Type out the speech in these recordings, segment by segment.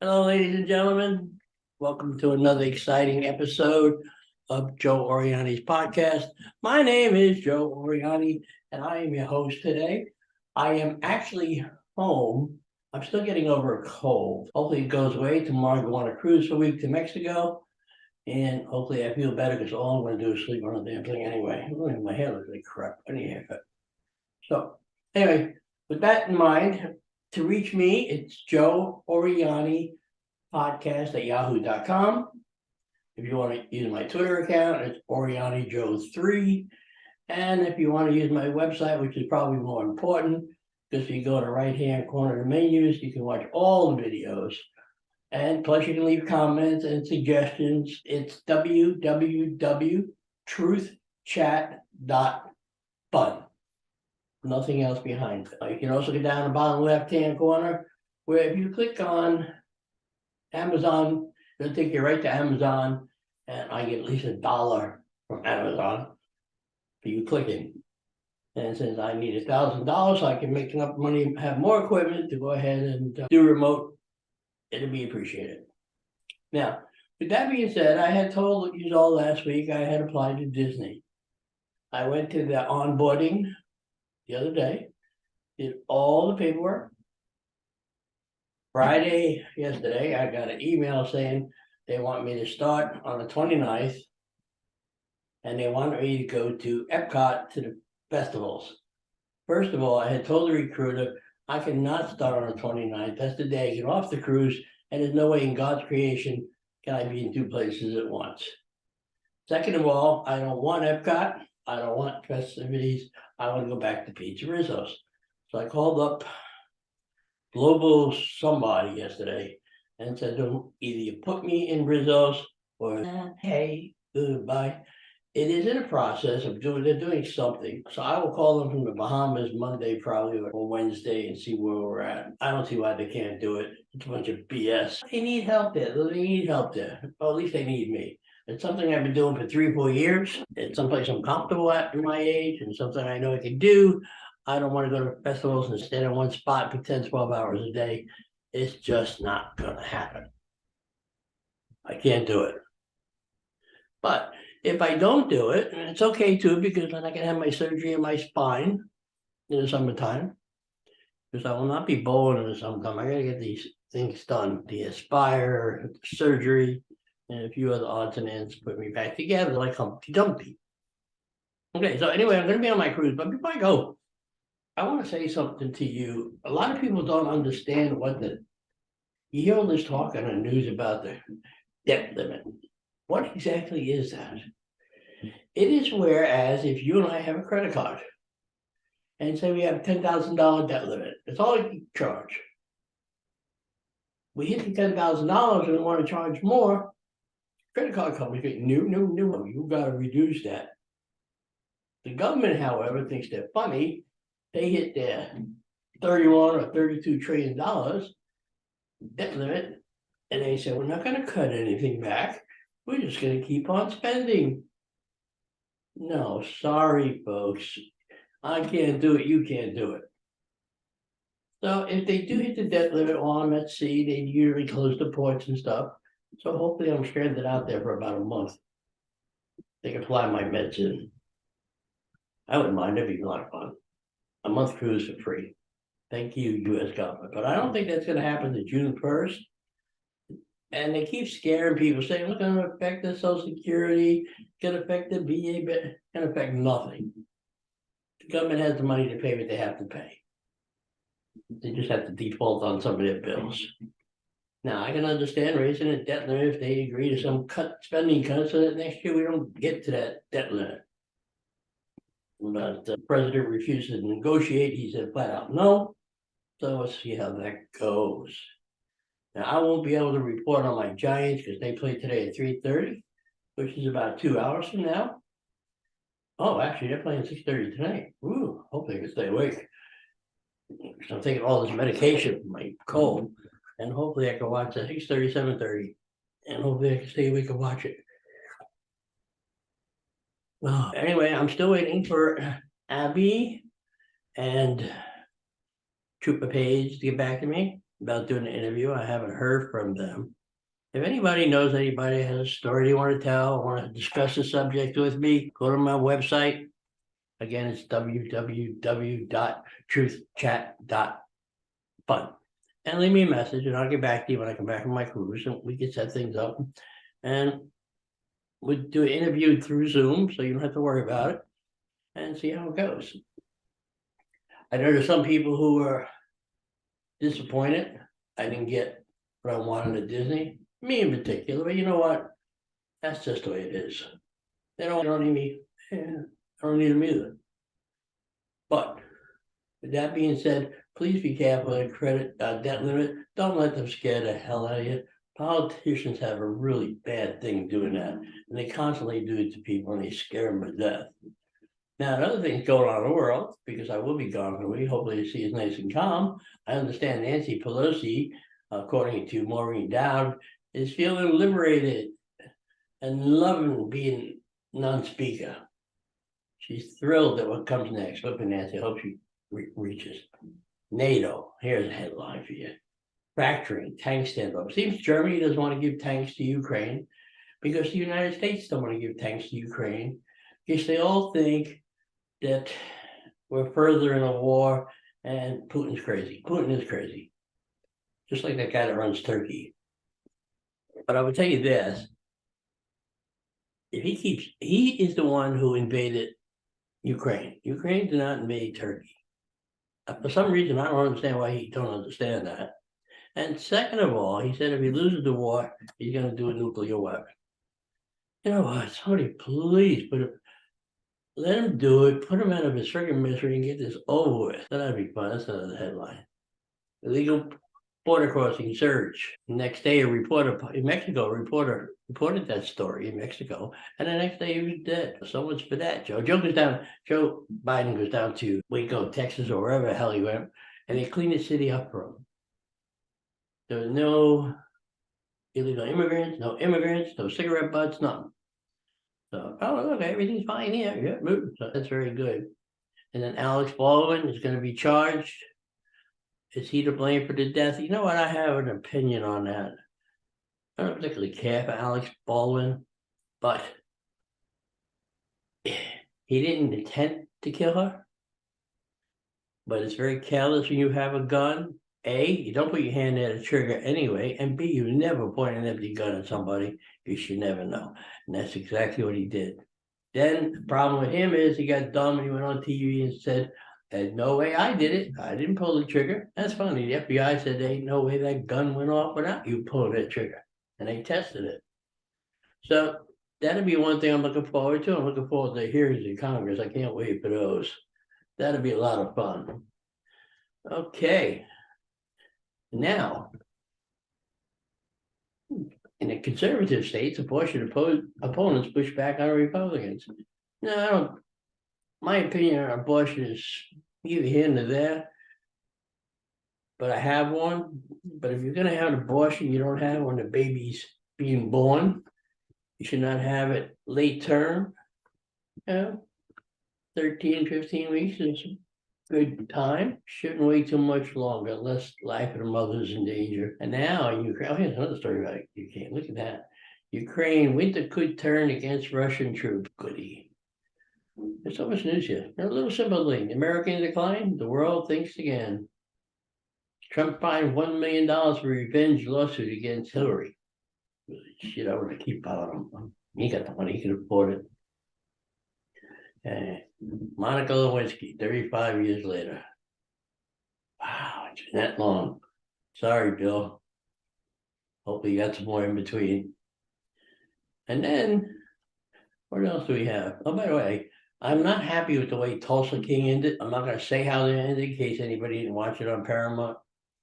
Hello, ladies and gentlemen. Welcome to another exciting episode of Joe Oriani's podcast. My name is Joe Oriani, and I am your host today. I am actually home. I'm still getting over a cold. Hopefully, it goes away. Tomorrow, I go on a cruise for a week to Mexico, and hopefully, I feel better because all I'm going to do is sleep on the damn thing anyway. My hair looks like crap. I need a haircut. So, anyway, with that in mind, to reach me, it's Joe Oriani podcast at yahoo.com. If you want to use my Twitter account, it's OrianiJoe3. And if you want to use my website, which is probably more important, because if you go to the right-hand corner of the menus, you can watch all the videos. And plus you can leave comments and suggestions. It's www.truthchat.fun. Nothing else behind it. You can also go down the bottom left-hand corner, where if you click on Amazon, it'll take you right to Amazon, and I get at least $1 from Amazon for you clicking. And since I need $1,000 so I can make enough money and have more equipment to go ahead and do remote, it'll be appreciated. Now, with that being said, I had told you all last week I had applied to Disney. I went to the onboarding the other day, did all the paperwork. Friday, yesterday, I got an email saying they want me to start on the 29th. And they want me to go to Epcot to the festivals. First of all, I had told the recruiter, I cannot start on the 29th. That's the day I get off the cruise. And there's no way in God's creation can I be in two places at once. Second of all, I don't want Epcot. I don't want festivities. I want to go back to Pizza Rizzo's. So I called up Global somebody yesterday and said, either you put me in Rizzo's or hey, goodbye. It is in a process of they're doing something. So I will call them from the Bahamas Monday probably or Wednesday and see where we're at. I don't see why they can't do it. It's a bunch of BS. They need help there. They need help there. Well, at least they need me. It's something I've been doing for 3 or 4 years. It's someplace I'm comfortable at my age and something I know I can do. I don't want to go to festivals and stand in one spot for 10, 12 hours a day. It's just not going to happen. I can't do it. But if I don't do it, and it's okay too, because then I can have my surgery in my spine in the summertime. Because I will not be bowling in the summertime. I gotta get these things done. The Aspire, surgery, and a few other odds and ends put me back together like Humpty Dumpty. Okay, so anyway, I'm gonna be on my cruise, but before I go, I want to say something to you. A lot of people don't understand you hear all this talk on the news about the debt limit. What exactly is that? It is whereas if you and I have a credit card and say we have $10,000 debt limit, that's all you charge. We hit the $10,000 and we want to charge more. Credit card company say, no, you got to reduce that. The government, however, thinks they're funny. They hit their $31 or $32 trillion debt limit, and they say, we're not going to cut anything back. We're just going to keep on spending. No, sorry, folks. I can't do it. You can't do it. So if they do hit the debt limit while I'm at sea, they usually close the ports and stuff. So hopefully I'm stranded out there for about a month. They can fly my meds in. I wouldn't mind. It'd be a lot of fun. A month cruise for free. Thank you, U.S. government. But I don't think that's going to happen to June 1st. And they keep scaring people, saying it's going to affect the Social Security, it's going to affect the VA, but it's going to affect nothing. The government has the money to pay what they have to pay. They just have to default on some of their bills. Now, I can understand raising a debt limit if they agree to some spending cuts so that next year we don't get to that debt limit. But the president refuses to negotiate. He said flat out no. So let's see how that goes. Now, I won't be able to report on my Giants because they play today at 3:30, which is about 2 hours from now. Oh, actually, they're playing 6:30 tonight. Ooh, hopefully I can stay awake. So I'm taking all this medication for my cold, and hopefully I can watch at 6:30, 7:30, and hopefully I can stay awake and watch it. Well, anyway, I'm still waiting for Abby and Trooper Page to get back to me. about doing an interview. I haven't heard from them. If anybody knows anybody has a story they want to tell, or want to discuss the subject with me, go to my website. Again, it's www.truthchat.fun. And leave me a message, and I'll get back to you when I come back from my cruise, and we can set things up. And we'll do an interview through Zoom, so you don't have to worry about it, and see how it goes. I know there's some people who are disappointed I didn't get what I wanted at Disney, me in particular, but you know what? That's just the way it is. They don't need me. I don't need them either. But with that being said, please be careful of credit debt limit. Don't let them scare the hell out of you. Politicians have a really bad thing doing that, and they constantly do it to people, and they scare them to death. Now, another thing's going on in the world, because I will be gone for a week. Hopefully, the sea is nice and calm. I understand Nancy Pelosi, according to Maureen Dowd, is feeling liberated and loving being non-speaker. She's thrilled at what comes next. Look at Nancy. I hope she reaches. NATO. Here's a headline for you. Factoring tank standoff. Seems Germany doesn't want to give tanks to Ukraine because the United States don't want to give tanks to Ukraine. Because they all think that we're further in a war and Putin's crazy. Putin is crazy. Just like that guy that runs Turkey. But I would tell you this. If he is the one who invaded Ukraine. Ukraine did not invade Turkey. For some reason, I don't understand why he don't understand that. And second of all, he said if he loses the war, he's going to do a nuclear weapon. You know what? Somebody please let him do it. Put him out of his freaking misery and get this over with. That'd be fun. That's another headline. Illegal border crossing surge. Next day, a reporter in Mexico reported that story in Mexico, and the next day he was dead. So much for that. Joe Biden goes down to Waco, Texas, or wherever the hell he went, and they cleaned the city up for him. There was no illegal immigrants, no cigarette butts, nothing. So, oh, look, everything's fine here. Yeah, so that's very good. And then Alex Baldwin is going to be charged. Is he to blame for the death? You know what? I have an opinion on that. I don't particularly care for Alex Baldwin, but he didn't intend to kill her. But it's very careless when you have a gun. A, you don't put your hand at a trigger anyway, and B, you never point an empty gun at somebody. You should never know. And that's exactly what he did. Then the problem with him is he got dumb and he went on TV and said, there's no way I did it. I didn't pull the trigger. That's funny. The FBI said there ain't no way that gun went off without you pulling that trigger. And they tested it. So that'll be one thing I'm looking forward to. I'm looking forward to hearings in Congress. I can't wait for those. That'll be a lot of fun. Okay. Now, in the conservative states, abortion opponents push back on Republicans. No, my opinion on abortion is neither here nor there. But I have one. But if you're going to have an abortion, you don't have it when the baby's being born. You should not have it late term. 13, 15 weeks is a good time. Shouldn't wait too much longer unless life of the mother is in danger. And now Ukraine, oh, here's another story about Ukraine. Look at that. Ukraine, winter could turn against Russian troops. Goody. There's so much news here. A little simple thing. America in decline, the world thinks again. Trump fined $1 million for revenge lawsuit against Hillary. Shit, I want to keep piling him. He got the money, he can afford it. Monica Lewinsky, 35 years later. Wow, it's been that long. Sorry, Bill. Hopefully you got some more in between. And then, what else do we have? Oh, by the way, I'm not happy with the way Tulsa King ended. I'm not going to say how they ended in case anybody didn't watch it on Paramount.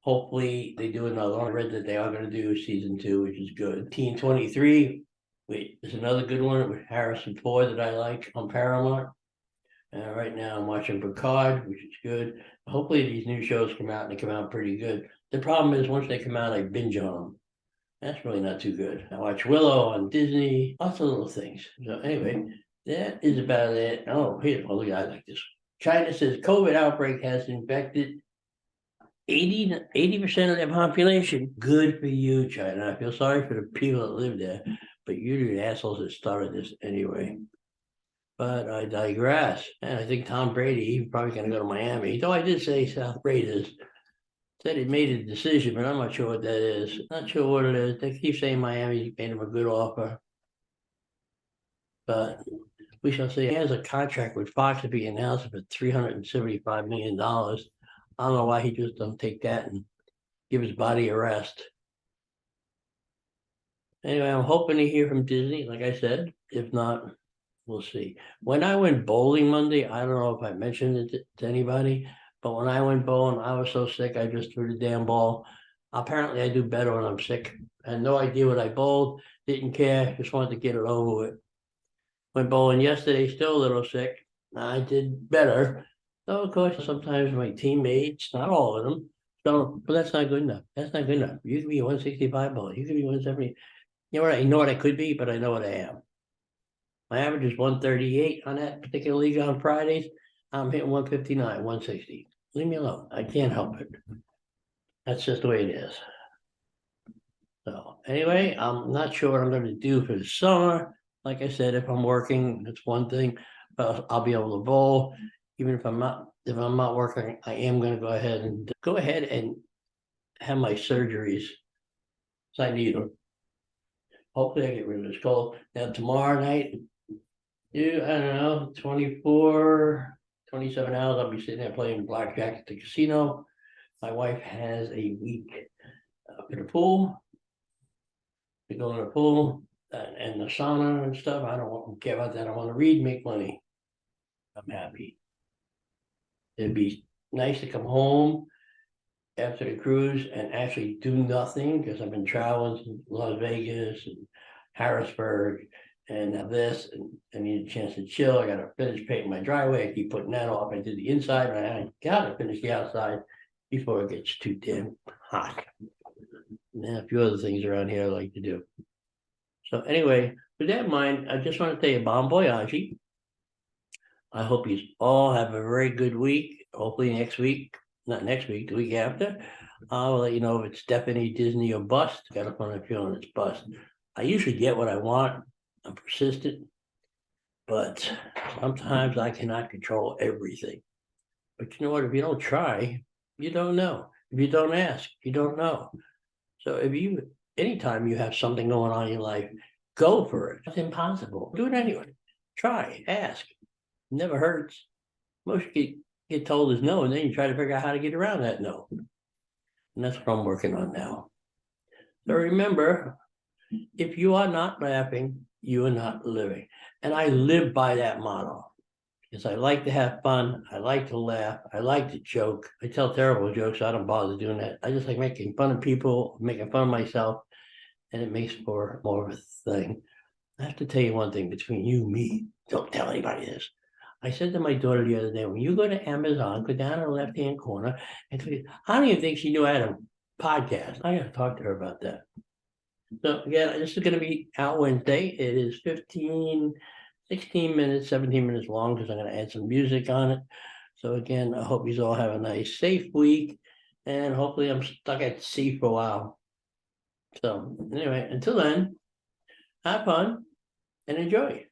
Hopefully they do another one. I read that they are going to do season 2, which is good. Teen 23, wait, there's another good one with Harrison Ford that I like on Paramount. Right now I'm watching Picard, which is good. Hopefully these new shows come out and they come out pretty good. The problem is once they come out, I binge on them. That's really not too good. I watch Willow on Disney, lots of little things. So anyway, that is about it. Oh, here's, well, I like this. China says COVID outbreak has infected 80% of the population. Good for you, China. I feel sorry for the people that live there, but you're the assholes that started this anyway. But I digress. And I think Tom Brady, he's probably going to go to Miami. Though I did say South Raiders said he made a decision, but I'm not sure what that is. Not sure what it is. They keep saying Miami made him a good offer. But we shall see. He has a contract with Fox to be announced for $375 million. I don't know why he just don't take that and give his body a rest. Anyway, I'm hoping to hear from Disney, like I said. If not, we'll see. When I went bowling Monday, I don't know if I mentioned it to anybody, but when I went bowling, I was so sick, I just threw the damn ball. Apparently, I do better when I'm sick. I had no idea what I bowled, didn't care, just wanted to get it over with. Went bowling yesterday, still a little sick. I did better. So, of course, sometimes my teammates, not all of them, don't, but that's not good enough. That's not good enough. You can be a 165 bowler, you can be 170. You know what? I know what I could be, but I know what I am. My average is 138 on that particular league on Fridays. I'm hitting 159, 160. Leave me alone. I can't help it. That's just the way it is. So anyway, I'm not sure what I'm going to do for the summer. Like I said, if I'm working, that's one thing, but I'll be able to bowl. Even if I'm not working, I am going to go ahead and have my surgeries. So I need them. Hopefully I get rid of this cold. Now tomorrow night, I don't know, 24, 27 hours, I'll be sitting there playing blackjack at the casino. My wife has a week for the pool. We go in the pool and the sauna and stuff. I don't care about that. I want to read, make money. I'm happy. It'd be nice to come home after the cruise and actually do nothing because I've been traveling to Las Vegas and Harrisburg and this, and I need a chance to chill. I got to finish painting my driveway. I keep putting that off. I did the inside, but I got to finish the outside before it gets too damn hot. And a few other things around here I like to do. So anyway, with that in mind, I just want to tell you bon voyage. I hope you all have a very good week. Hopefully next week, not next week, the week after, I'll let you know if it's Stephanie, Disney, or bust. Got a funny feeling it's bust. I usually get what I want. I'm persistent, but sometimes I cannot control everything. But you know what? If you don't try, you don't know. If you don't ask, you don't know. So anytime you have something going on in your life, go for it. It's impossible. Do it anyway. Try, ask. It never hurts. Most get told is no, and then you try to figure out how to get around that no. And that's what I'm working on now. So remember, if you are not laughing, you are not living. And I live by that motto. Because I like to have fun, I like to laugh, I like to joke. I tell terrible jokes, so I don't bother doing that. I just like making fun of people, making fun of myself, and it makes for more of a thing. I have to tell you one thing between you and me, don't tell anybody this. I said to my daughter the other day, when you go to Amazon, go down in the left-hand corner and click, I don't even think she knew I had a podcast. I got to talk to her about that. So again, this is going to be out Wednesday. It is 16 minutes, 17 minutes long because I'm going to add some music on it. So again, I hope you all have a nice, safe week. And hopefully I'm stuck at sea for a while. So anyway, until then, have fun and enjoy.